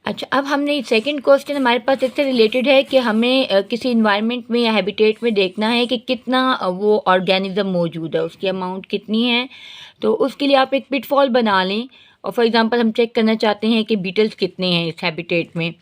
अच्छा, अब हमने सेकंड क्वेश्चन हमारे पास इससे रिलेटेड है कि हमें किसी इन्वायरमेंट में या हैबिटेट में देखना है कि कितना वो ऑर्गेनिज्म मौजूद है, उसकी अमाउंट कितनी है। तो उसके लिए आप एक पिटफॉल बना लें और फॉर एग्जांपल हम चेक करना चाहते हैं कि बीटल्स कितने हैं इस हैबिटेट में,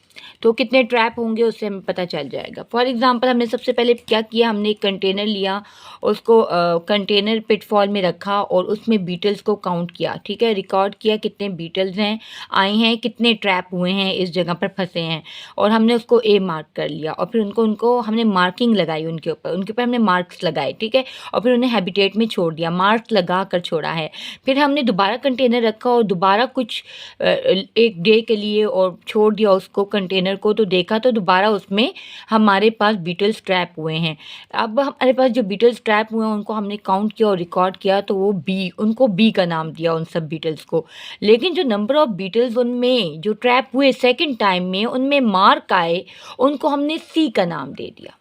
तो कितने ट्रैप होंगे उससे हमें पता चल जाएगा। फॉर एग्जांपल हमने सबसे पहले क्या किया, हमने एक कंटेनर लिया, उसको कंटेनर पिटफॉल में रखा और उसमें बीटल्स को काउंट किया, ठीक है, रिकॉर्ड किया कितने बीटल्स हैं, आए हैं, कितने ट्रैप हुए हैं, इस जगह पर फंसे हैं, और हमने उसको ए मार्क कर लिया और फिर उनको हमने मार्किंग लगाई, उनके ऊपर हमने मार्क्स लगाए, ठीक है, और फिर उन्हें हैबिटेट में छोड़ दिया, मार्क्स लगा कर छोड़ा है। फिर हमने दोबारा कंटेनर रखा और दोबारा कुछ एक डे के लिए और छोड़ दिया उसको कंटेनर को, तो देखा तो दोबारा उसमें हमारे पास बीटल्स ट्रैप हुए हैं। अब हमारे पास जो बीटल्स ट्रैप हुए हैं उनको हमने काउंट किया और रिकॉर्ड किया, तो वो उनको बी का नाम दिया उन सब बीटल्स को। लेकिन जो नंबर ऑफ बीटल्स उनमें जो ट्रैप हुए सेकंड टाइम में उनमें मार्क आए, उनको हमने सी का नाम दे दिया।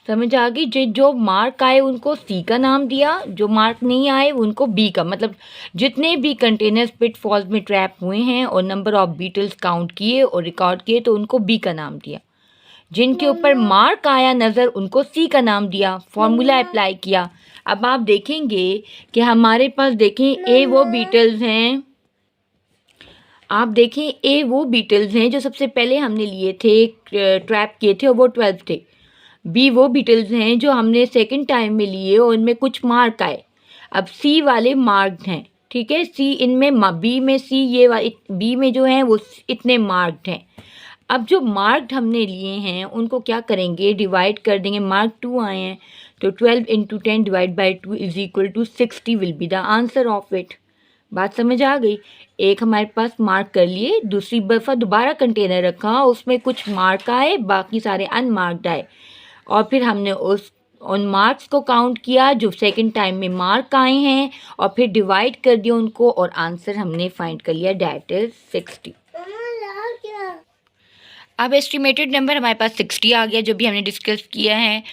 समझ आ गई? जो मार्क आए उनको सी का नाम दिया, जो मार्क नहीं आए उनको बी का, मतलब जितने भी कंटेनर्स पिटफॉल्स में ट्रैप हुए हैं और नंबर ऑफ बीटल्स काउंट किए और रिकॉर्ड किए तो उनको बी का नाम दिया। जिनके ऊपर मार्क आया नज़र उनको सी का नाम दिया, फॉर्मूला अप्लाई किया। अब आप देखेंगे कि हमारे पास देखें ए वो बीटल्स हैं, आप देखें ए वो बीटल्स हैं जो सबसे पहले हमने लिए थे, ट्रैप किए थे, और वो 12 थे। बी वो बीटल्स हैं जो हमने सेकंड टाइम में लिए और इनमें कुछ मार्क आए। अब सी वाले मार्क्ड हैं, ठीक है, सी इनमें बी में सी ये वाले बी में जो हैं वो इतने मार्क्ड हैं। अब जो मार्क्ड हमने लिए हैं उनको क्या करेंगे, डिवाइड कर देंगे। मार्क 2 आए हैं तो 12 into 10 divide by 2 is equal to 60 will be the answer of it. बात समझ आ गई? एक हमारे पास मार्क कर लिए, दूसरी दफ़ा दोबारा कंटेनर रखा, उसमें कुछ मार्क आए, बाकी सारे अनमार्क्ड आए, और फिर हमने उन मार्क्स को काउंट किया जो सेकंड टाइम में मार्क आए हैं और फिर डिवाइड कर दिया उनको और आंसर हमने फाइंड कर लिया, डैट इज 60। अब एस्टिमेटेड नंबर हमारे पास 60 आ गया, जो भी हमने डिस्कस किया है।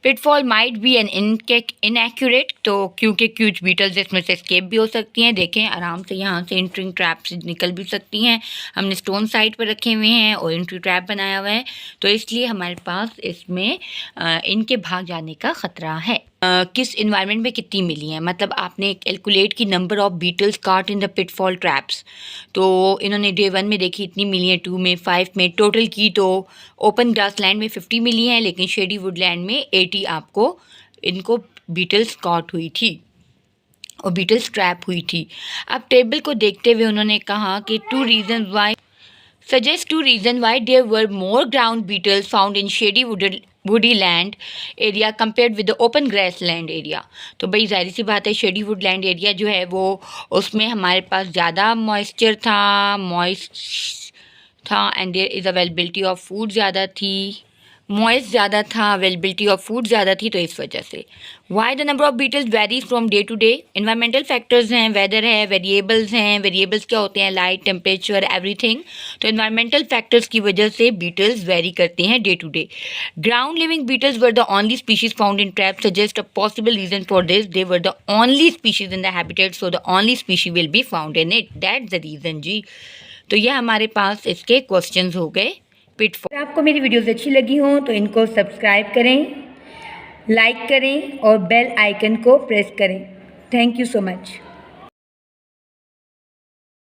Pitfall might be an inaccurate, तो क्योंकि कुछ बीटल्स इसमें से स्केप भी हो सकती हैं। देखें आराम से यहाँ से एंट्रिंग ट्रैप से निकल भी सकती हैं। हमने स्टोन साइड पर रखे हुए हैं और एंट्री ट्रैप बनाया हुआ है, तो इसलिए हमारे पास इसमें इनके भाग जाने का ख़तरा है। किस इन्वायरमेंट में कितनी मिली हैं, मतलब आपने कैलकुलेट की नंबर ऑफ बीटल्स काट इन द पिटफॉल ट्रैप्स, तो इन्होंने डे 1 में देखी इतनी मिली हैं, 2 में, 5 में, टोटल की तो ओपन ग्रास लैंड में 50 मिली हैं, लेकिन शेडी वुडलैंड में 80 आपको इनको बीटल्स काट हुई थी और बीटल्स ट्रैप हुई थी। अब टेबल को देखते हुए उन्होंने कहा कि suggest two reasons why there were more ground beetles found in shady woody land area compared with the open grassland area। तो भाई जाहिर सी बात है, शेडी वुडलैंड एरिया जो है वो उसमें हमारे पास ज़्यादा मॉइस्चर था, and there is availability of food ज़्यादा थी, मॉइस्ट ज़्यादा था, अवेलेबिलिटी ऑफ फूड ज़्यादा थी, तो इस वजह से। Why the number of beetles varies from day to day. Environmental factors हैं, वेदर है, वेरिएबल्स हैं। वेरिएबल्स क्या होते हैं? Light, temperature, everything. तो इन्वायरमेंटल फैक्टर्स की वजह से बीटल्स वेरी करते हैं day to day. Ground living beetles were the only species found in trap, suggest a possible reason for this, they were the only species in the habitat, so the only species will be found in it, that's the reason जी। तो यह हमारे पास इसके questions हो गए pitfall. अगर आपको मेरी वीडियोस अच्छी लगी हों तो इनको सब्सक्राइब करें, लाइक करें और बेल आइकन को प्रेस करें। Thank you so much.